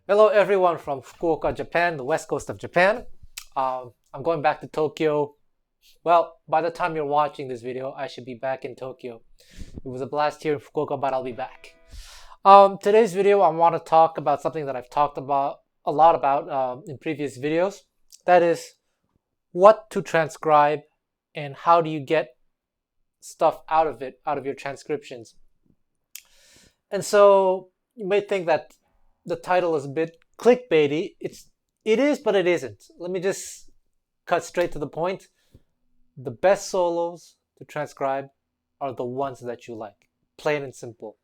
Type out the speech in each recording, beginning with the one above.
Hello everyone from Fukuoka, Japan, the west coast of Japan. I'm going back to Tokyo. Well, by the time you're watching this video, I should be back in Tokyo. It was a blast here in Fukuoka, but I'll be back. Today's video, I want to talk about something that I've talked about a lot about in previous videos. That is what to transcribe and how do you get stuff out of it, out of your transcriptions. And so you may think that the title is a bit clickbaity. It is, but it isn't. Let me just cut straight to the point. The best solos to transcribe are the ones that you like, plain and simple.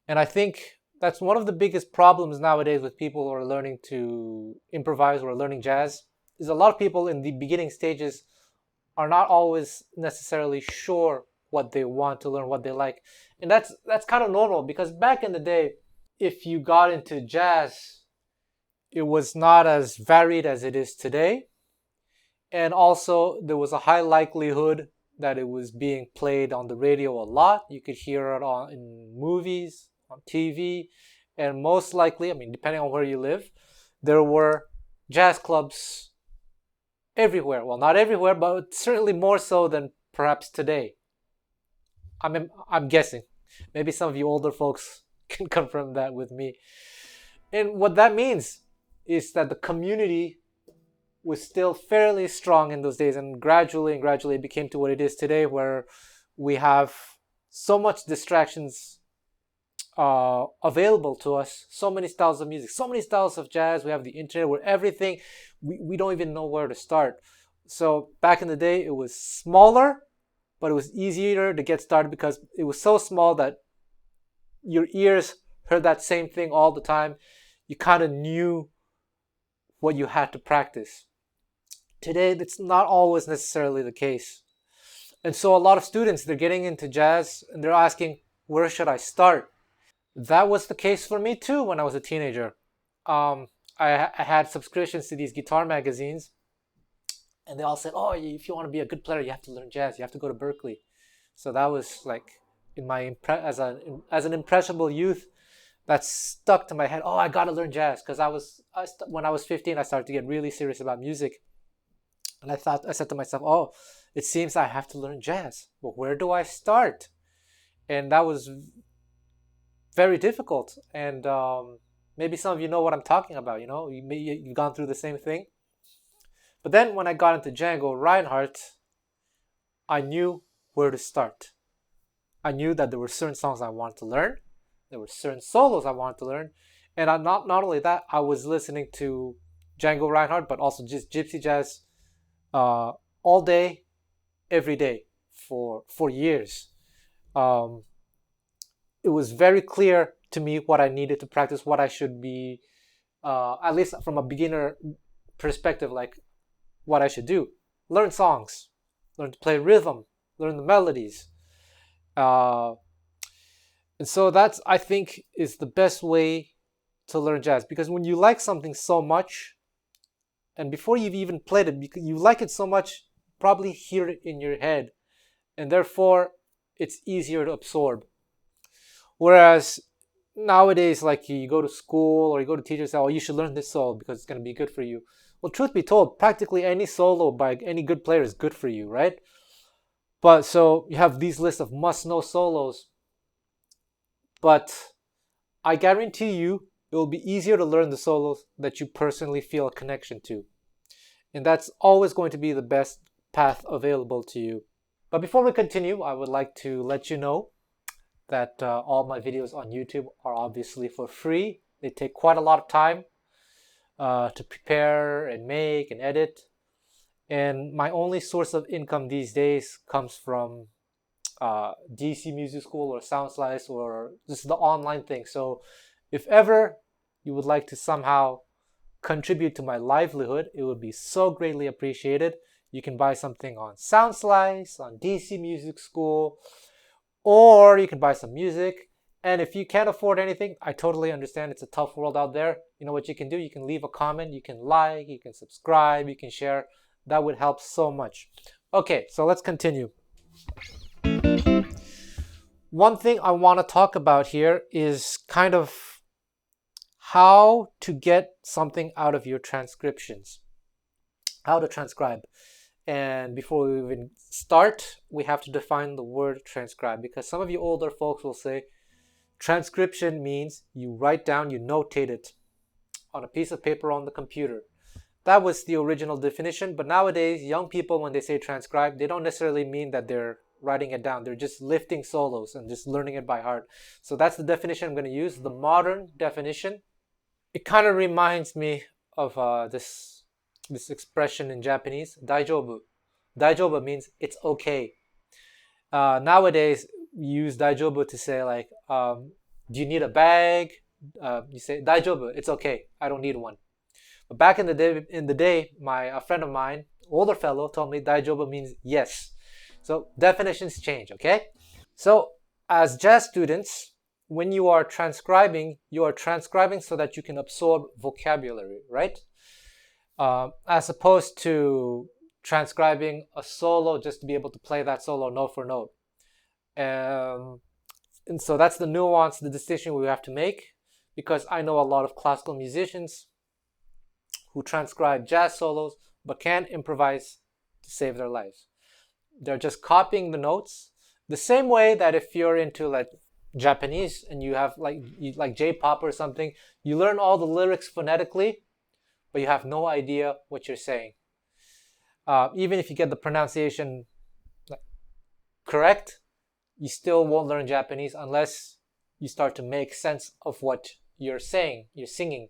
And I think that's one of the biggest problems nowadays with people who are learning to improvise or learning jazz, is a lot of people in the beginning stages are not always necessarily sure what they want to learn, what they like. And that's kind of normal, because back in the day, if you got into jazz, it was not as varied as it is today. And also, there was a high likelihood that it was being played on the radio a lot. You could hear it in movies, on TV, and most likely, I mean, depending on where you live, there were jazz clubs everywhere. Well, not everywhere, but certainly more so than perhaps today. I'm guessing. Maybe some of you older folks can confirm that with me. And what that means is that the community was still fairly strong in those days, and gradually it became to what it is today, where we have so much distractions available to us, so many styles of music, so many styles of jazz. We have the internet where everything, we don't even know where to start. So back in the day, it was smaller, but it was easier to get started because it was so small that your ears heard that same thing all the time. You kind of knew what you had to practice. Today, that's not always necessarily the case. And so a lot of students, they're getting into jazz and they're asking, where should I start? That was the case for me too when I was a teenager. I had subscriptions to these guitar magazines, and they all said, oh, if you want to be a good player, you have to learn jazz. You have to go to Berkeley. So that was like, in my as an impressionable youth, that stuck to my head. Oh, I gotta learn jazz, because when I was 15, I started to get really serious about music, and I said to myself, oh, it seems I have to learn jazz, but where do I start? And that was very difficult. And maybe some of you know what I'm talking about. You've gone through the same thing. But then when I got into Django Reinhardt, I knew where to start. I knew that there were certain songs I wanted to learn. There were certain solos I wanted to learn. And not only that, I was listening to Django Reinhardt, but also just Gypsy jazz all day, every day for years. It was very clear to me what I needed to practice, what I should be, at least from a beginner perspective, like what I should do. Learn songs, learn to play rhythm, learn the melodies. And so that's, I think, is the best way to learn jazz, because when you like something so much, and before you've even played it, because you like it so much, probably hear it in your head, and therefore it's easier to absorb. Whereas nowadays, like you go to school or you go to teachers say, oh, you should learn this solo because it's going to be good for you. Well, truth be told, practically any solo by any good player is good for you, right? But so you have these lists of must-know solos, but I guarantee you it will be easier to learn the solos that you personally feel a connection to. And that's always going to be the best path available to you. But before we continue, I would like to let you know that all my videos on YouTube are obviously for free. They take quite a lot of time to prepare and make and edit. And my only source of income these days comes from DC Music School or Soundslice or just the online thing. So if ever you would like to somehow contribute to my livelihood, it would be so greatly appreciated. You can buy something on Soundslice, on DC Music School, or you can buy some music. And if you can't afford anything, I totally understand. It's a tough world out there. You know what you can do? You can leave a comment, you can like, you can subscribe, you can share. That would help so much. Okay, so let's continue. One thing I want to talk about here is kind of how to get something out of your transcriptions, how to transcribe. And before we even start, we have to define the word transcribe, because some of you older folks will say transcription means you write down, you notate it on a piece of paper on the computer. That was the original definition, but nowadays young people, when they say transcribe, they don't necessarily mean that they're writing it down. They're just lifting solos and just learning it by heart. So that's the definition I'm going to use, the modern definition. It kind of reminds me of this expression in Japanese, daijoubu. Daijoubu means it's okay. Nowadays, we use daijoubu to say like, do you need a bag? You say daijoubu, it's okay. I don't need one. But back in the day, a friend of mine, older fellow, told me daijoubu means yes. So definitions change, okay? So as jazz students, when you are transcribing so that you can absorb vocabulary, right? As opposed to transcribing a solo just to be able to play that solo note for note. And so that's the nuance, the distinction we have to make, because I know a lot of classical musicians who transcribe jazz solos but can't improvise to save their lives. They're just copying the notes the same way that if you're into like Japanese and you have like J-pop or something, you learn all the lyrics phonetically, but you have no idea what you're saying. Even if you get the pronunciation correct, you still won't learn Japanese unless you start to make sense of what you're saying, you're singing.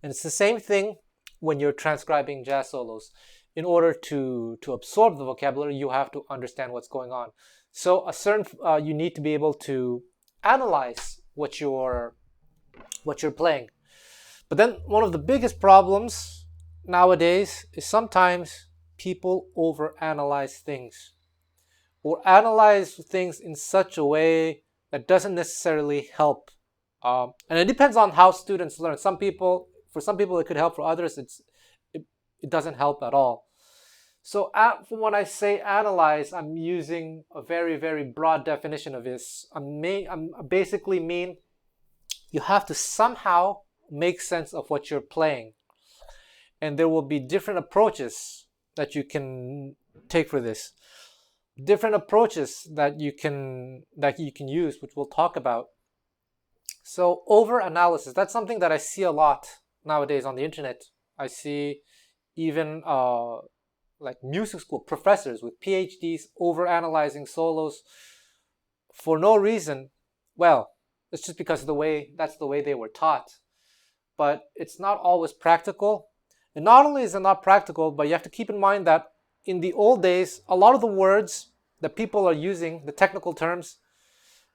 And it's the same thing when you're transcribing jazz solos. In order to absorb the vocabulary, you have to understand what's going on. So you need to be able to analyze what you're playing. But then one of the biggest problems nowadays is sometimes people overanalyze things, or analyze things in such a way that doesn't necessarily help. And it depends on how students learn. For some people it could help. For others, it doesn't help at all. So when I say analyze, I'm using a very, very broad definition of this. I'm basically mean you have to somehow make sense of what you're playing. And there will be different approaches that you can take for this. Different approaches that you can use, which we'll talk about. So over-analysis, that's something that I see a lot nowadays on the internet. I see even like music school professors with PhDs over-analyzing solos for no reason. Well, it's just because that's the way they were taught. But it's not always practical. And not only is it not practical, but you have to keep in mind that in the old days, a lot of the words that people are using, the technical terms,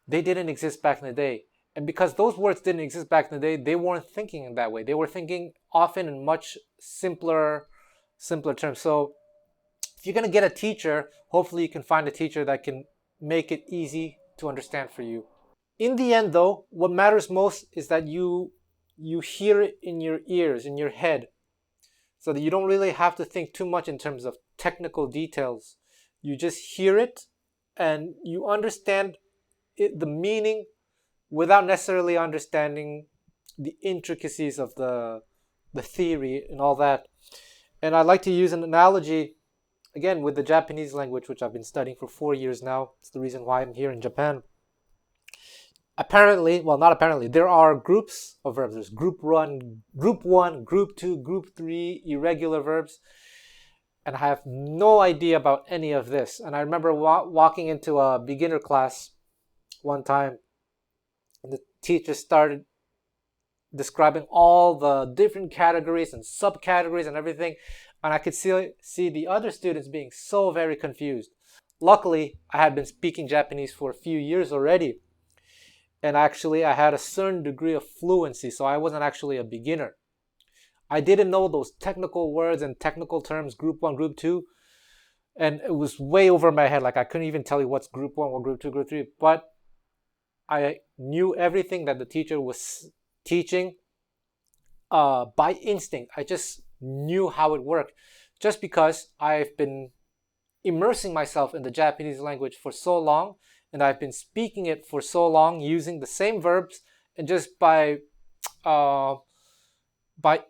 they didn't exist back in the day. And because those words didn't exist back in the day, they weren't thinking in that way. They were thinking often in much simpler terms. So if you're going to get a teacher, hopefully you can find a teacher that can make it easy to understand for you. In the end, though, what matters most is that you hear it in your ears, in your head, so that you don't really have to think too much in terms of technical details. You just hear it and you understand the meaning without necessarily understanding the intricacies of the theory and all that. And I'd like to use an analogy again with the Japanese language, which I've been studying for 4 years now. It's the reason why I'm here in Japan. Apparently, well, not apparently, there are groups of verbs. There's group 1, group 2, group 3, irregular verbs. And I have no idea about any of this. And I remember walking into a beginner class one time, and the teacher started describing all the different categories and subcategories and everything, and I could see the other students being so very confused. Luckily, I had been speaking Japanese for a few years already, and actually I had a certain degree of fluency, so I wasn't actually a beginner. I didn't know those technical words and technical terms, group 1, group 2, and it was way over my head. Like I couldn't even tell you what's group 1, what group 2, group 3, but I knew everything that the teacher was teaching by instinct. I just knew how it worked, just because I've been immersing myself in the Japanese language for so long, and I've been speaking it for so long using the same verbs, and just by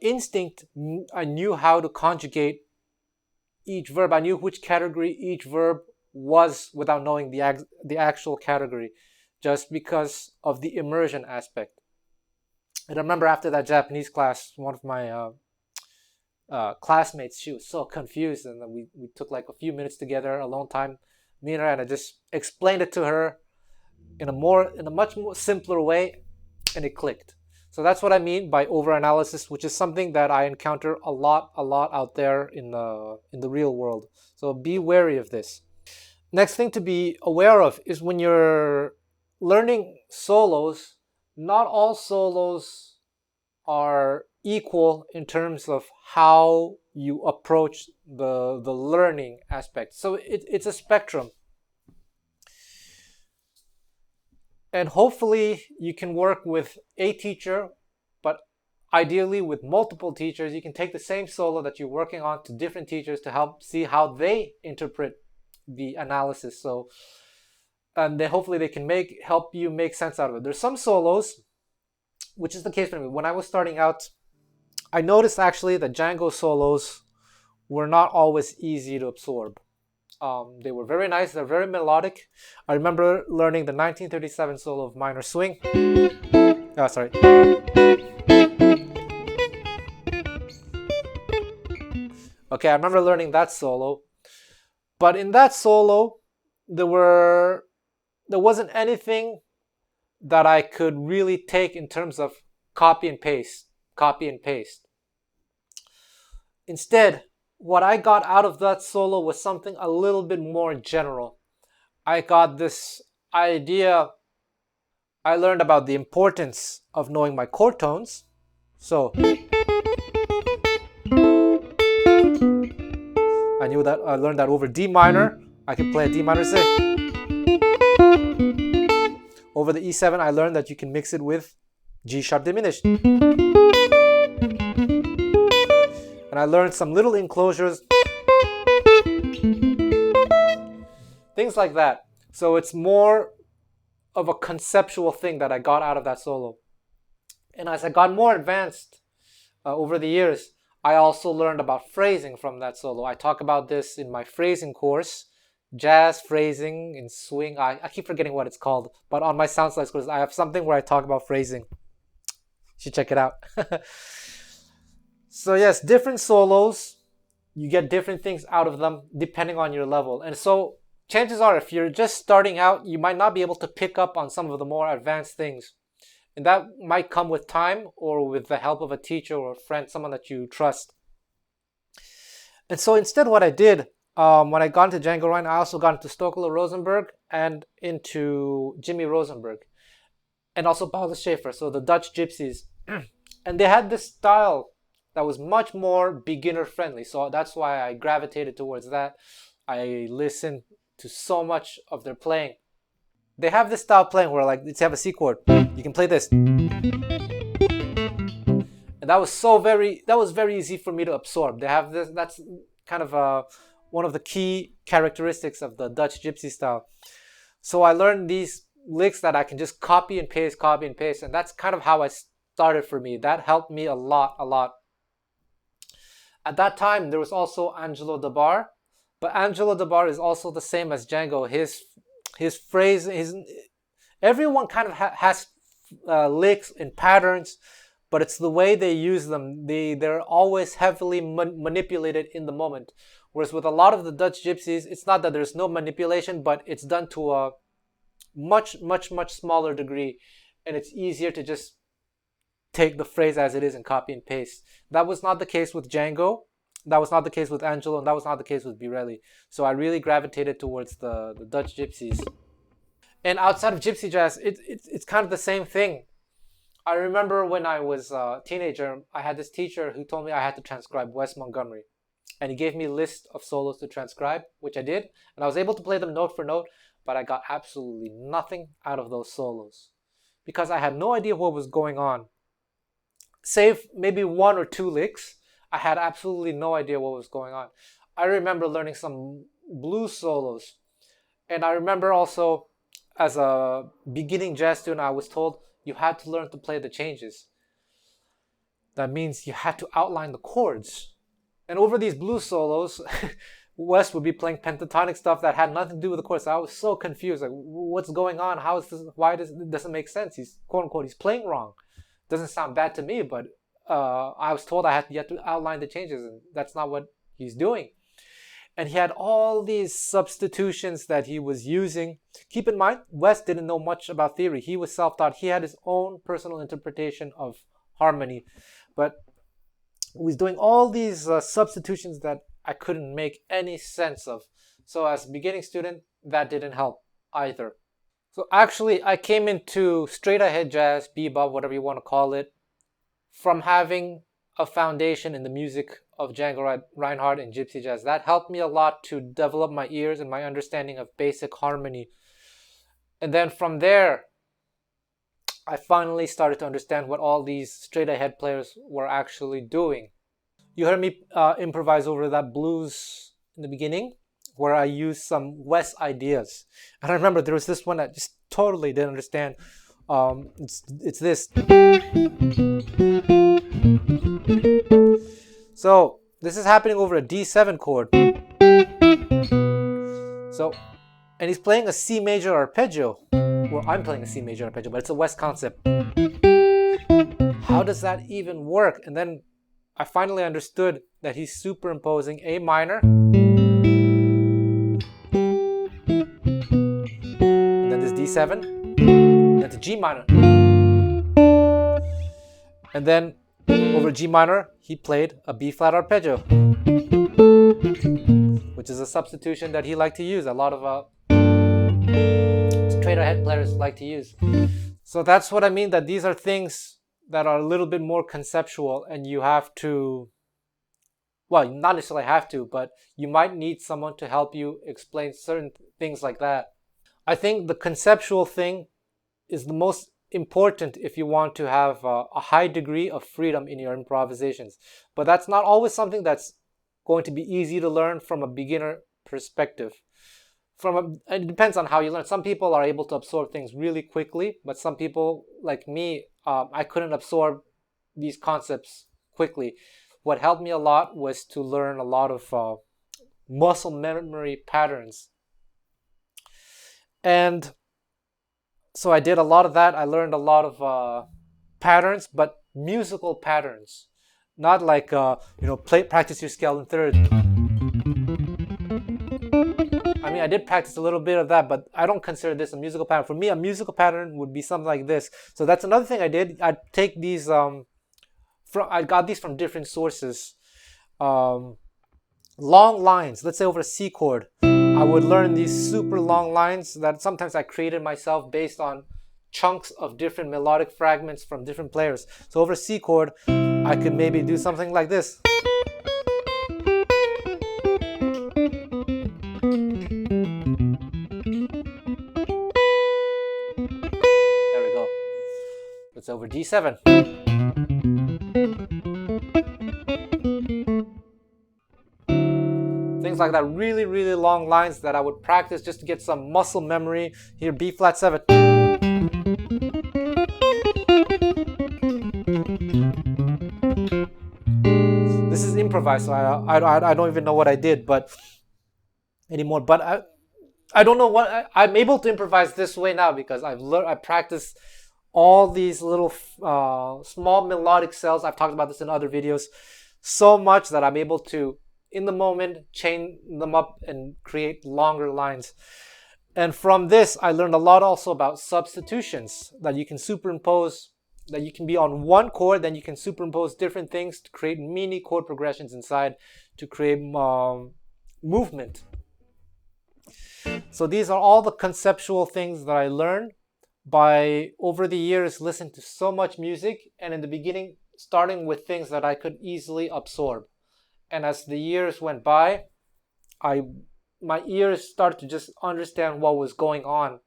instinct, I knew how to conjugate each verb. I knew which category each verb was without knowing the actual category, just because of the immersion aspect. And I remember after that Japanese class, one of my classmates, she was so confused, and we took like a few minutes together, alone time, me and her, and I just explained it to her in a much more simpler way, and it clicked. So that's what I mean by overanalysis, which is something that I encounter a lot out there in the real world. So be wary of this. Next thing to be aware of is when you're learning solos, not all solos are equal in terms of how you approach the learning aspect. So it's a spectrum. And hopefully you can work with a teacher, but ideally with multiple teachers. You can take the same solo that you're working on to different teachers to help see how they interpret the analysis. So, and then hopefully they can help you make sense out of it. There's some solos, which is the case for me. When I was starting out, I noticed actually that Django solos were not always easy to absorb. They were very nice, they're very melodic. I remember learning the 1937 solo of minor swing. Sorry. Okay, I remember learning that solo. But in that solo, there wasn't anything that I could really take in terms of copy and paste. Instead, what I got out of that solo was something a little bit more general. I got this idea. I learned about the importance of knowing my chord tones. So I learned that over D minor, I could play a D minor 6. Over the E7, I learned that you can mix it with G sharp diminished. And I learned some little enclosures, things like that. So it's more of a conceptual thing that I got out of that solo. And as I got more advanced over the years, I also learned about phrasing from that solo. I talk about this in my phrasing course, jazz phrasing in swing. I keep forgetting what it's called, but on my sound slides course, I have something where I talk about phrasing. You should check it out. So yes, different solos, you get different things out of them depending on your level. And so chances are, if you're just starting out, you might not be able to pick up on some of the more advanced things. And that might come with time or with the help of a teacher or a friend, someone that you trust. And so instead what I did, when I got into Django Reinhardt, I also got into Stokely Rosenberg and into Jimmy Rosenberg. And also Paul Schaefer, so the Dutch Gypsies. And they had this style that was much more beginner friendly. So that's why I gravitated towards that. I listened to so much of their playing. They have this style playing where, like, let's have a C chord. You can play this. And that was very easy for me to absorb. They have this, that's kind of one of the key characteristics of the Dutch Gypsy style. So I learned these licks that I can just copy and paste, and that's kind of how I started for me. That helped me a lot, a lot. At that time, there was also Angelo DeBar, but Angelo DeBar is also the same as Django. His phrase, everyone kind of has licks and patterns, but it's the way they use them. They're always heavily manipulated in the moment. Whereas with a lot of the Dutch gypsies, it's not that there's no manipulation, but it's done to a much smaller degree, and it's easier to just take the phrase as it is and copy and paste. That was not the case with Django. That was not the case with Angelo, and that was not the case with Birelli. So I really gravitated towards the Dutch gypsies. And outside of gypsy jazz, it's kind of the same thing. I remember when I was a teenager, I had this teacher who told me I had to transcribe Wes Montgomery. And he gave me a list of solos to transcribe, which I did. And I was able to play them note for note, but I got absolutely nothing out of those solos because I had no idea what was going on. Save maybe one or two licks, I had absolutely no idea what was going on. I remember learning some blues solos. And I remember also, as a beginning jazz student, I was told you had to learn to play the changes. That means you had to outline the chords. And over these blues solos, Wes would be playing pentatonic stuff that had nothing to do with the chords. So I was so confused. Like, what's going on? How is this? Why does it doesn't make sense? He's quote unquote, he's playing wrong. Doesn't sound bad to me, but I was told I had to outline the changes, and that's not what he's doing. And he had all these substitutions that he was using. Keep in mind, Wes didn't know much about theory. He was self-taught. He had his own personal interpretation of harmony. But he was doing all these substitutions that I couldn't make any sense of. So as a beginning student, that didn't help either. So actually, I came into straight ahead jazz, bebop, whatever you want to call it, from having a foundation in the music of Django Reinhardt and gypsy jazz. That helped me a lot to develop my ears and my understanding of basic harmony. And then from there, I finally started to understand what all these straight ahead players were actually doing. You heard me improvise over that blues in the beginning, where I used some Wes ideas. And I remember there was this one that just totally didn't understand. It's this. So this is happening over a D7 chord. So, and he's playing a C major arpeggio. Well, I'm playing a C major arpeggio, but it's a Wes concept. How does that even work? And then I finally understood that he's superimposing A minor, and then this D7, and then to G minor. And then over G minor, he played a B flat arpeggio, which is a substitution that he liked to use. A lot of straight ahead players like to use. So that's what I mean, that these are things that are a little bit more conceptual, and you have to, well, not necessarily have to, but you might need someone to help you explain certain things like that. I think the conceptual thing is the most important if you want to have a high degree of freedom in your improvisations. But that's not always something that's going to be easy to learn from a beginner perspective. It depends on how you learn. Some people are able to absorb things really quickly, but some people, like me, I couldn't absorb these concepts quickly. What helped me a lot was to learn a lot of muscle memory patterns. And so I did a lot of that. I learned a lot of patterns, but musical patterns. Not like, practice your scale in third. I mean, I did practice a little bit of that, but I don't consider this a musical pattern. For me, a musical pattern would be something like this. So that's another thing I did. I'd take these, I got these from different sources. Long lines, let's say over a C chord. I would learn these super long lines that sometimes I created myself based on chunks of different melodic fragments from different players. So over a C chord, I could maybe do something like this. There we go. It's over D7. Things like that, really long lines that I would practice just to get some muscle memory. Here, B flat 7. improvise, so I don't even know what I did, but anymore. But I don't know what I'm able to improvise this way now because I've learned. I practiced all these little small melodic cells. I've talked about this in other videos so much that I'm able to, in the moment, chain them up and create longer lines. And from this, I learned a lot also about substitutions, that you can superimpose, that you can be on one chord, then you can superimpose different things to create mini chord progressions inside to create movement. So these are all the conceptual things that I learned by, over the years, listening to so much music, and in the beginning starting with things that I could easily absorb. And as the years went by, my ears started to just understand what was going on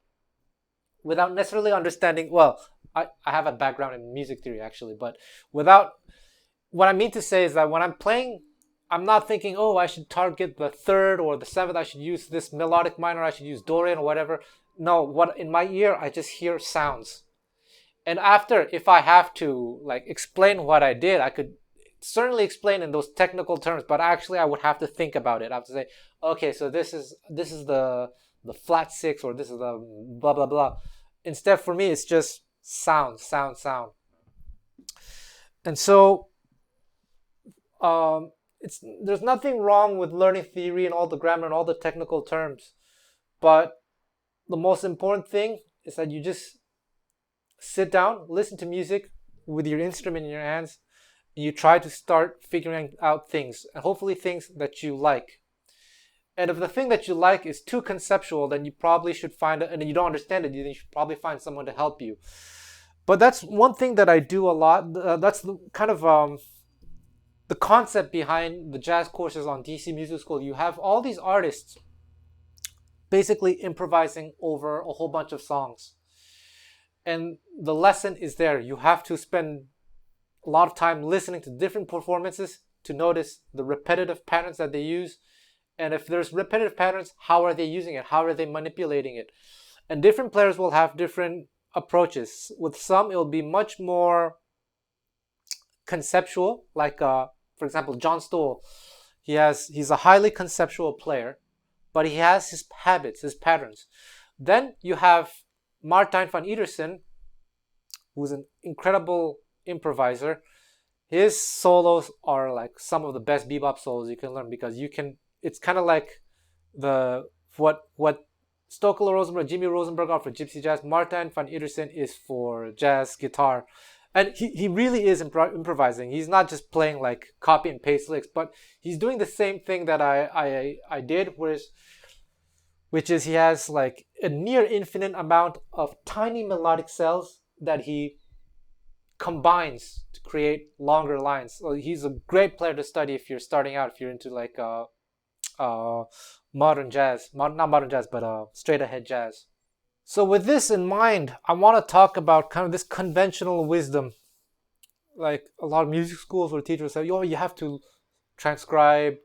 without necessarily understanding. Well, I have a background in music theory actually, but without, what I mean to say is that when I'm playing, I'm not thinking, oh, I should target the third or the seventh, I should use this melodic minor, I should use Dorian or whatever. No, what in my ear, I just hear sounds. And after, if I have to like explain what I did, I could certainly explain in those technical terms, but actually I would have to think about it. I have to say, okay, so this is the flat six, or this is the blah blah blah. Instead, for me, it's just sound. And so there's nothing wrong with learning theory and all the grammar and all the technical terms, but the most important thing is that you just sit down, listen to music with your instrument in your hands, and you try to start figuring out things, and hopefully things that you like. And if the thing that you like is too conceptual, then you probably should find it, and you don't understand it, then you should probably find someone to help you. But that's one thing that I do a lot. That's kind of the concept behind the jazz courses on DC Music School. You have all these artists basically improvising over a whole bunch of songs. And the lesson is there. You have to spend a lot of time listening to different performances to notice the repetitive patterns that they use. And if there's repetitive patterns, how are they using it? How are they manipulating it? And different players will have different approaches. With some, it'll be much more conceptual, like for example, John Stoll. He's a highly conceptual player, but he has his habits, his patterns. Then you have Martijn van Idersen, who's an incredible improviser. His solos are like some of the best bebop solos you can learn, because it's kind of like what Stokely Rosenberg, Jimmy Rosenberg are for gypsy jazz. Martijn van Idersen is for jazz guitar. And he really is improvising. He's not just playing like copy and paste licks, but he's doing the same thing that I did, which is he has like a near infinite amount of tiny melodic cells that he combines to create longer lines. So he's a great player to study if you're starting out, if you're into like modern jazz, not modern jazz, but straight ahead jazz. So with this in mind, I want to talk about kind of this conventional wisdom. Like a lot of music schools where teachers say, you have to transcribe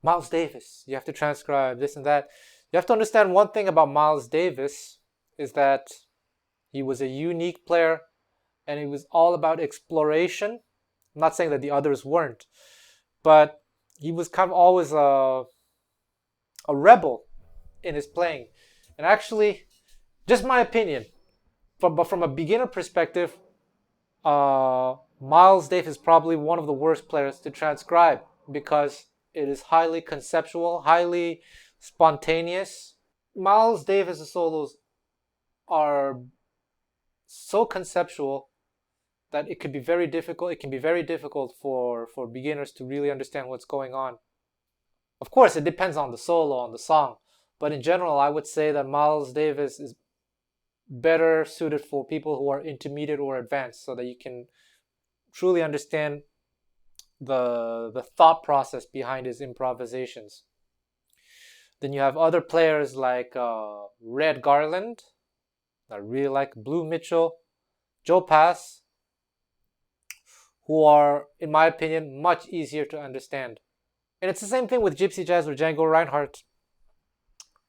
Miles Davis. You have to transcribe this and that. You have to understand one thing about Miles Davis is that he was a unique player, and it was all about exploration. I'm not saying that the others weren't, but he was kind of always a rebel in his playing. And actually, just my opinion, but from a beginner perspective, Miles Davis is probably one of the worst players to transcribe, because it is highly conceptual, highly spontaneous. Miles Davis' solos are so conceptual that it could be very difficult. It can be very difficult for beginners to really understand what's going on. Of course, it depends on the solo, on the song, but in general, I would say that Miles Davis is better suited for people who are intermediate or advanced, so that you can truly understand the thought process behind his improvisations. Then you have other players like Red Garland, I really like Blue Mitchell, Joe Pass, who are, in my opinion, much easier to understand. And it's the same thing with gypsy jazz or Django Reinhardt.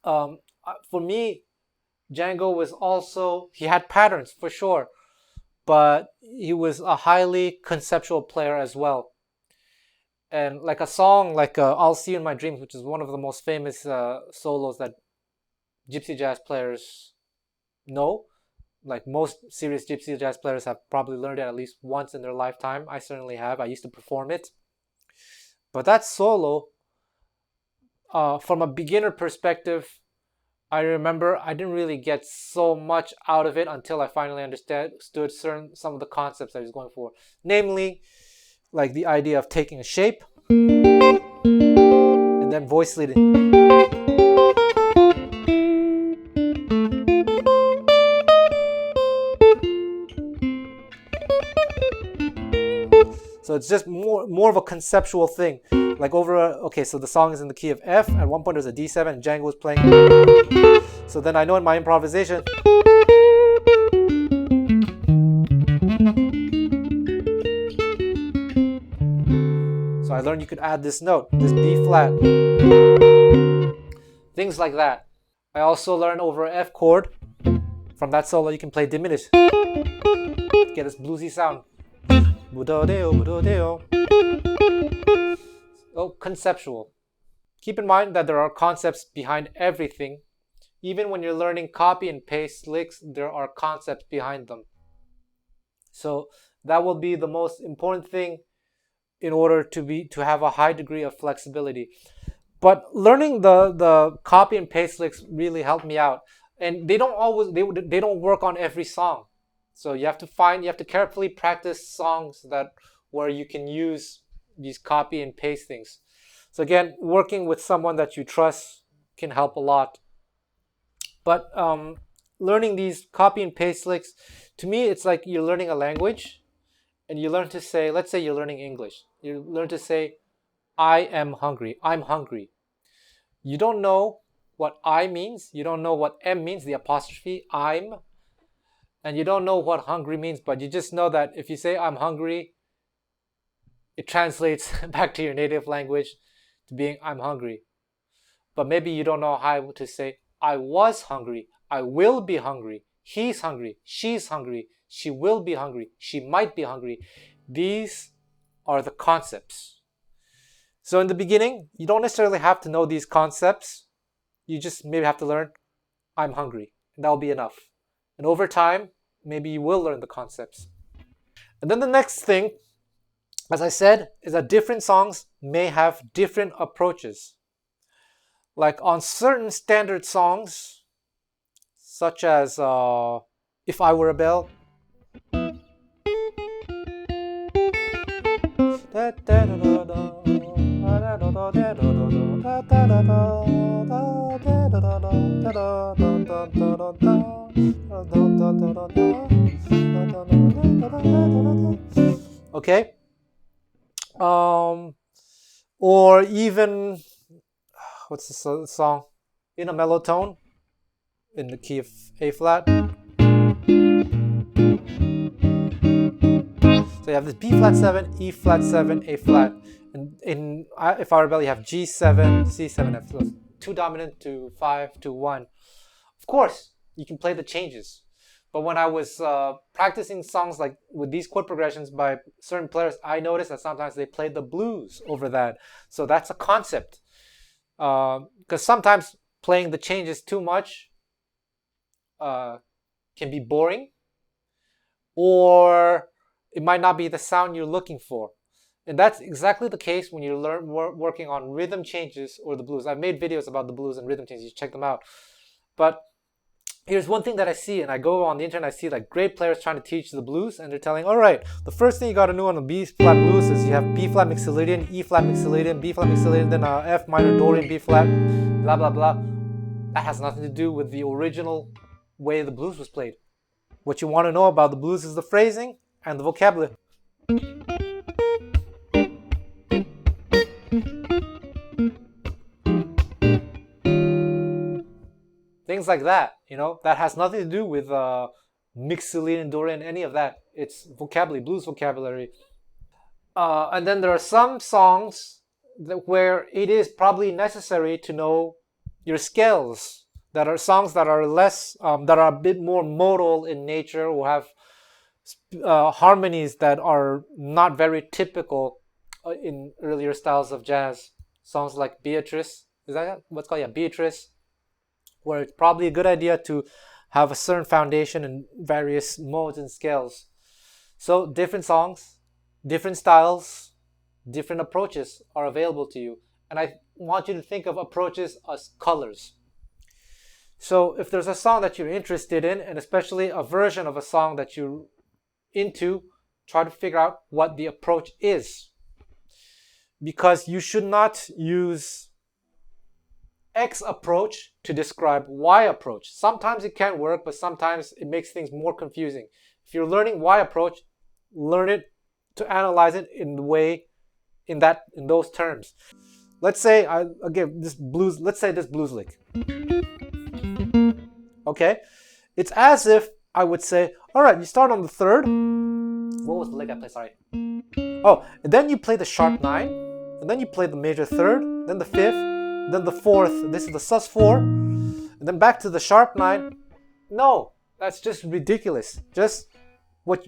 For me, Django was also, he had patterns for sure, but he was a highly conceptual player as well. And like a song like I'll See You in My Dreams, which is one of the most famous solos that gypsy jazz players know. Like most serious gypsy jazz players have probably learned it at least once in their lifetime. I certainly have. I used to perform it. But that solo, from a beginner perspective, I remember I didn't really get so much out of it until I finally understood some of the concepts I was going for. Namely, like the idea of taking a shape and then voice leading. So it's just more of a conceptual thing. Like okay, so the song is in the key of F. At one point there's a D7 and Django is playing. So then I know in my improvisation, so I learned you could add this note, this B flat. Things like that. I also learned over F chord. From that solo you can play diminished. Get this bluesy sound. Oh, conceptual. Keep in mind that there are concepts behind everything. Even when you're learning copy and paste licks, there are concepts behind them. So that will be the most important thing in order to have a high degree of flexibility. But learning the copy and paste licks really helped me out. And they don't work on every song. So you have to carefully practice songs where you can use these copy and paste things. So again, working with someone that you trust can help a lot. But learning these copy and paste licks, to me, it's like you're learning a language, and you learn to say, let's say you're learning English. You learn to say, I am hungry. I'm hungry. You don't know what I means. You don't know what M means, the apostrophe, I'm. And you don't know what hungry means, but you just know that if you say I'm hungry, it translates back to your native language to being I'm hungry. But maybe you don't know how to say I was hungry, I will be hungry, he's hungry, she's hungry, she will be hungry, she might be hungry. These are the concepts. So in the beginning, you don't necessarily have to know these concepts. You just maybe have to learn I'm hungry, and that'll be enough. And over time, maybe you will learn the concepts. And then the next thing, as I said, is that different songs may have different approaches. Like on certain standard songs, such as If I Were a Bell, okay, or even what's the song, In a Mellow Tone, in the key of A flat. So you have this B flat 7, E flat 7, A flat. And in If I Were a Bell, you have G7, C7, F. So it's 2 dominant to 5 to 1. Of course, you can play the changes. But when I was practicing songs like with these chord progressions by certain players, I noticed that sometimes they played the blues over that. So that's a concept. Because sometimes playing the changes too much can be boring, or it might not be the sound you're looking for. And that's exactly the case when you're working on rhythm changes or the blues. I've made videos about the blues and rhythm changes. You check them out. But here's one thing that I see, and I go on the internet, I see like great players trying to teach the blues, and they're telling, all right, the first thing you got to know on the B flat blues is you have B flat mixolydian, E flat mixolydian, B flat mixolydian, then F minor Dorian, B flat, blah blah blah. That has nothing to do with the original way the blues was played. What you want to know about the blues is the phrasing and the vocabulary. Things like that, that has nothing to do with mixolydian, Dorian, any of that. It's vocabulary, blues vocabulary. And then there are some songs where it is probably necessary to know your scales. That are songs that are less, that are a bit more modal in nature, or have harmonies that are not very typical in earlier styles of jazz, songs like Beatrice. Is that what's called? Yeah, Beatrice, where it's probably a good idea to have a certain foundation in various modes and scales. So different songs, different styles, different approaches are available to you. And I want you to think of approaches as colors. So if there's a song that you're interested in, and especially a version of a song that you're into, try to figure out what the approach is. Because you should not use X approach to describe Y approach. Sometimes it can work, but sometimes it makes things more confusing. If you're learning Y approach, learn it to analyze it in the way, in those terms. Let's say this blues lick. Okay? It's as if I would say, all right, you start on the third. What was the lick I played? Sorry. Oh, and then you play the sharp 9, and then you play the major third, then the 5th, then the 4th. This is the sus4, and then back to the sharp 9. No, that's just ridiculous. Just what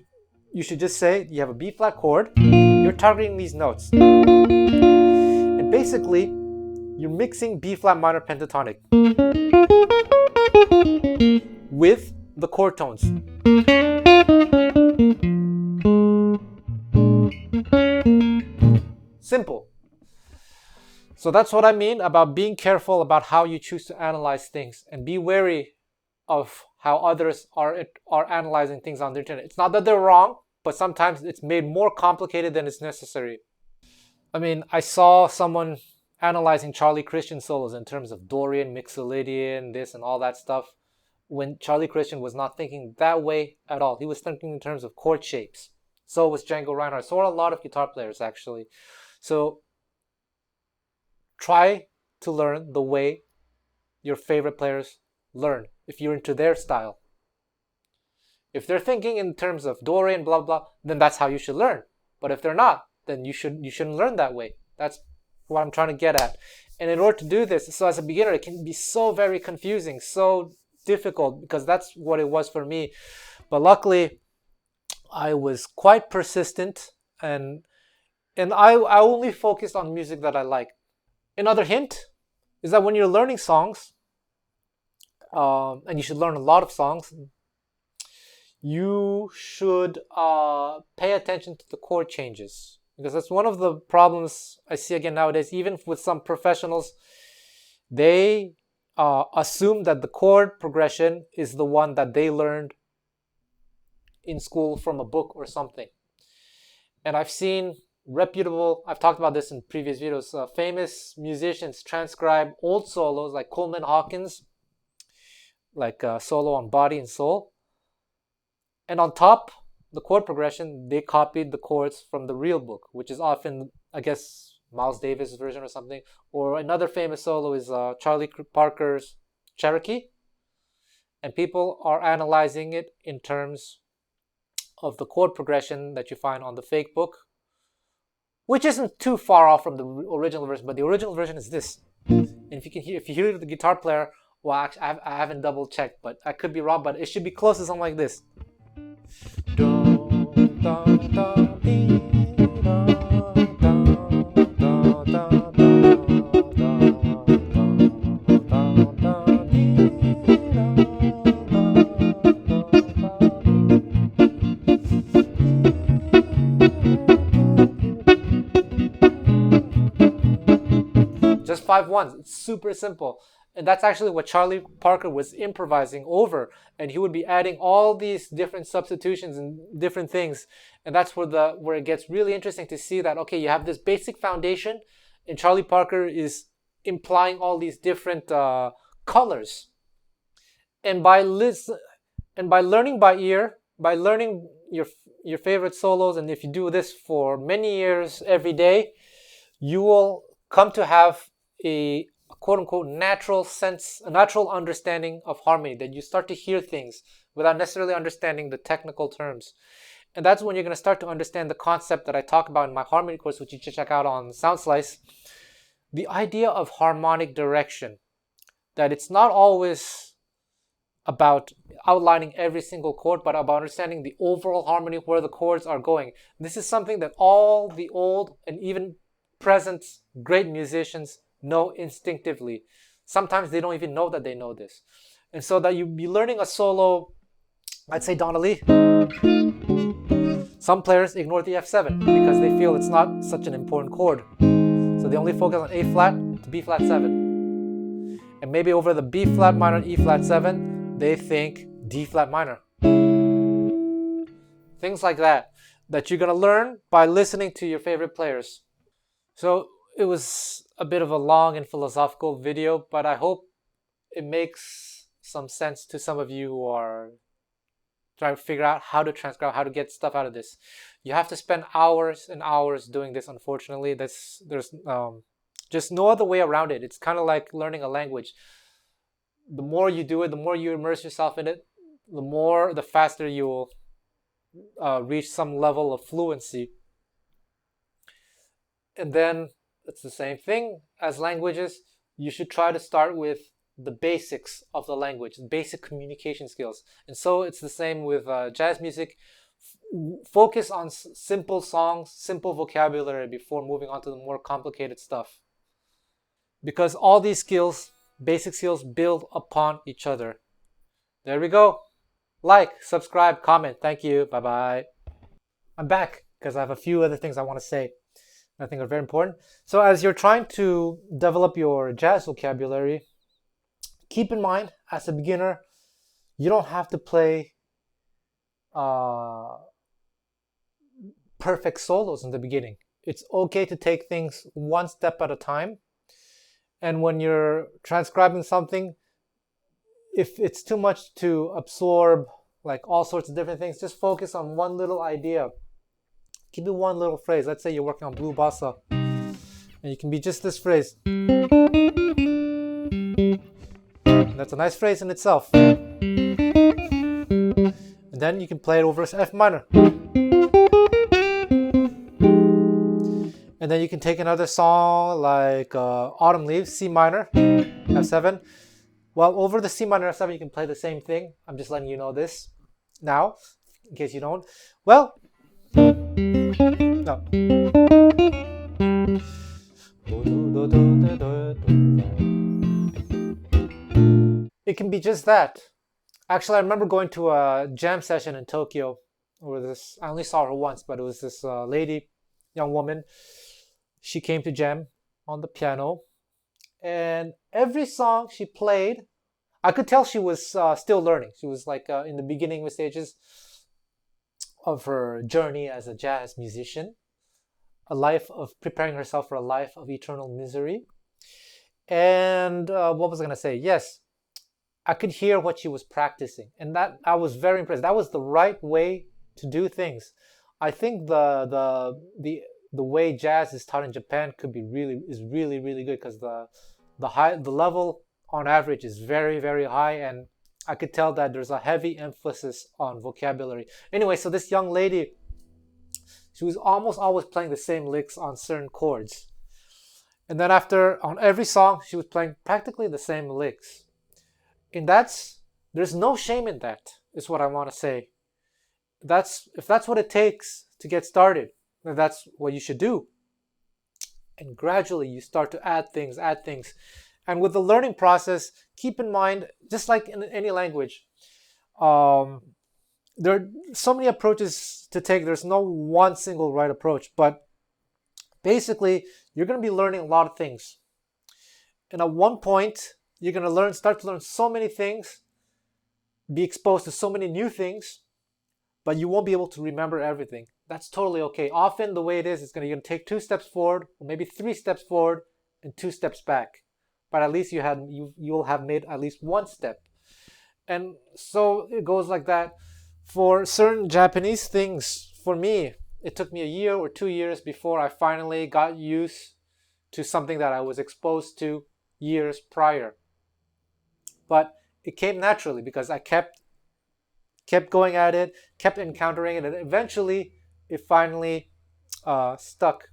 you should just say, you have a B flat chord, you're targeting these notes. And basically, you're mixing B flat minor pentatonic with the chord tones. Simple. So that's what I mean about being careful about how you choose to analyze things, and be wary of how others are analyzing things on the internet. It's not that they're wrong, but sometimes it's made more complicated than it's necessary. I mean, I saw someone analyzing Charlie Christian solos in terms of Dorian, Mixolydian, this and all that stuff, when Charlie Christian was not thinking that way at all. He was thinking in terms of chord shapes. So was Django Reinhardt. So are a lot of guitar players, actually. So try to learn the way your favorite players learn, if you're into their style. If they're thinking in terms of Dorian, blah, blah, then that's how you should learn. But if they're not, then you shouldn't learn that way. That's what I'm trying to get at. And in order to do this, so as a beginner, it can be so very confusing, so difficult, because that's what it was for me. But luckily, I was quite persistent, and I only focused on music that I like. Another hint is that when you're learning songs, and you should learn a lot of songs, you should pay attention to the chord changes, because that's one of the problems I see again nowadays. Even with some professionals, they assume that the chord progression is the one that they learned in school from a book or something. And I've seen I've talked about this in previous videos, famous musicians transcribe old solos like Coleman Hawkins, like solo on Body and Soul. And on top, the chord progression, they copied the chords from the real book, which is often, I guess, Miles Davis' version or something. Or another famous solo is Charlie Parker's Cherokee. And people are analyzing it in terms of the chord progression that you find on the fake book, which isn't too far off from the original version, but the original version is this. And if you hear the guitar player, well, actually, I haven't double checked, but I could be wrong, but it should be close to something like this. Just 5/1s. It's super simple. And that's actually what Charlie Parker was improvising over. And he would be adding all these different substitutions and different things. And that's where it gets really interesting to see that, okay, you have this basic foundation, and Charlie Parker is implying all these different colors. And by learning by ear, by learning your favorite solos, and if you do this for many years every day, you will come to have a quote-unquote natural sense, a natural understanding of harmony, that you start to hear things without necessarily understanding the technical terms. And that's when you're going to start to understand the concept that I talk about in my harmony course, which you should check out on SoundSlice. The idea of harmonic direction, that it's not always about outlining every single chord, but about understanding the overall harmony, where the chords are going. This is something that all the old and even present great musicians know instinctively. Sometimes they don't even know that they know this. And so that you be learning a solo, I'd say Donnelly, some players ignore the F7 because they feel it's not such an important chord. So they only focus on A flat to B flat 7. And maybe over the B flat minor and E flat 7, they think D flat minor. Things like that you're going to learn by listening to your favorite players. So it was a bit of a long and philosophical video, but I hope it makes some sense to some of you who are trying to figure out how to transcribe, how to get stuff out of this. You have to spend hours and hours doing this, unfortunately. There's just no other way around it. It's kind of like learning a language. The more you do it, the more you immerse yourself in it, the faster you will reach some level of fluency. And then it's the same thing as languages. You should try to start with the basics of the language, basic communication skills. And so it's the same with jazz music. Focus on simple songs, simple vocabulary before moving on to the more complicated stuff. Because all these skills, basic skills, build upon each other. There we go. Like, subscribe, comment. Thank you. Bye-bye. I'm back because I have a few other things I want to say I think are very important. So as you're trying to develop your jazz vocabulary, keep in mind, as a beginner, you don't have to play perfect solos in the beginning. It's okay to take things one step at a time. And when you're transcribing something, if it's too much to absorb, like all sorts of different things, just focus on one little idea. Keep it one little phrase. Let's say you're working on blue bossa, and you can be just this phrase. And that's a nice phrase in itself. And then you can play it over as F minor. And then you can take another song like Autumn Leaves, C minor, F7. Well, over the C minor F7, you can play the same thing. I'm just letting you know this now, in case you don't. Well, no. It can be just that. Actually, I remember going to a jam session in Tokyo. I only saw her once, but it was this lady, young woman. She came to jam on the piano. And every song she played, I could tell she was still learning. She was like in the beginning stages of her journey as a jazz musician. A life of preparing herself for a life of eternal misery. And what was I going to say? Yes, I could hear what she was practicing, and that I was very impressed. That was the right way to do things. I think the way jazz is taught in Japan is really good, because the level on average is very, very high, and I could tell that there's a heavy emphasis on vocabulary. Anyway, so this young lady, she was almost always playing the same licks on certain chords. And then on every song, she was playing practically the same licks. And there's no shame in that, is what I want to say. If that's what it takes to get started, then that's what you should do. And gradually you start to add things. And with the learning process, keep in mind, just like in any language, there are so many approaches to take. There's no one single right approach, but basically you're going to be learning a lot of things. And at one point, you're going to start to learn so many things, be exposed to so many new things, but you won't be able to remember everything. That's totally okay. Often the way it is, you're going to take 2 steps forward, or maybe 3 steps forward and 2 steps back. But at least you'll have made at least 1 step. And so it goes like that. For certain Japanese things, for me, it took me a year or 2 years before I finally got used to something that I was exposed to years prior. But it came naturally because I kept going at it, kept encountering it, and eventually it finally stuck.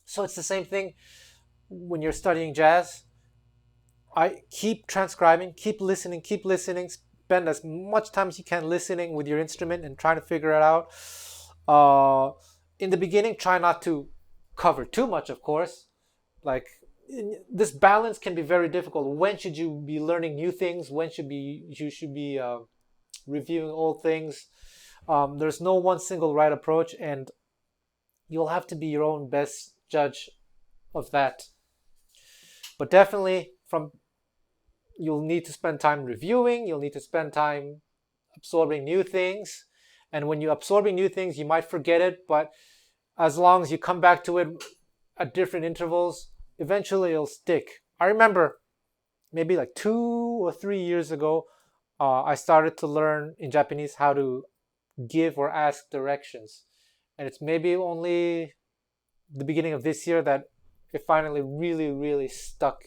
So it's the same thing when you're studying jazz. I keep transcribing, keep listening, spend as much time as you can listening with your instrument and trying to figure it out. In the beginning, try not to cover too much, of course. Like, this balance can be very difficult. When should you be learning new things? When you should be reviewing old things? There's no one single right approach, and you'll have to be your own best judge of that. But definitely, you'll need to spend time reviewing. You'll need to spend time absorbing new things. And when you're absorbing new things, you might forget it, but as long as you come back to it at different intervals, eventually it'll stick. I remember maybe like 2 or 3 years ago, I started to learn in Japanese how to give or ask directions. And it's maybe only the beginning of this year that it finally really, really stuck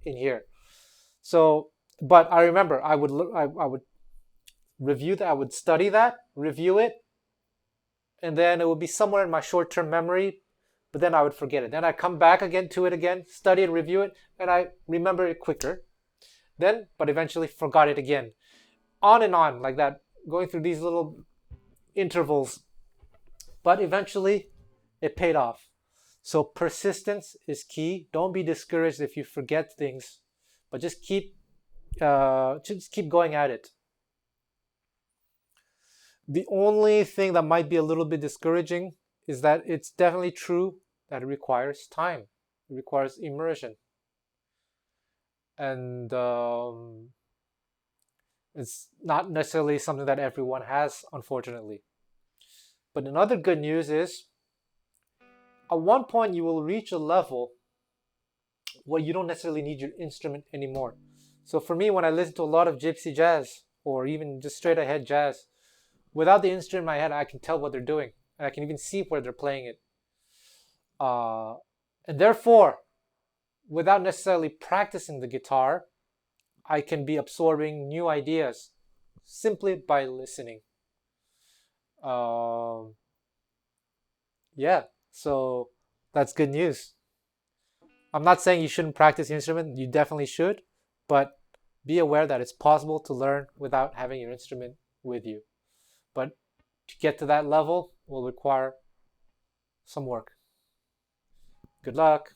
in here. So, but I remember I would review that, I would study that, review it, and then it would be somewhere in my short-term memory, but then I would forget it. Then I come back again to it again, study and review it, and I remember it quicker. Then, but eventually forgot it again. On and on like that, going through these little intervals. But eventually, it paid off. So persistence is key. Don't be discouraged if you forget things, but just keep going at it. The only thing that might be a little bit discouraging is that it's definitely true that it requires time. It requires immersion. And it's not necessarily something that everyone has, unfortunately. But another good news is, at one point you will reach a level where you don't necessarily need your instrument anymore. So for me, when I listen to a lot of gypsy jazz, or even just straight ahead jazz, without the instrument in my head, I can tell what they're doing. And I can even see where they're playing it. And therefore, without necessarily practicing the guitar, I can be absorbing new ideas simply by listening. Yeah, so that's good news. I'm not saying you shouldn't practice the instrument. You definitely should. But be aware that it's possible to learn without having your instrument with you. But to get to that level will require some work. Good luck.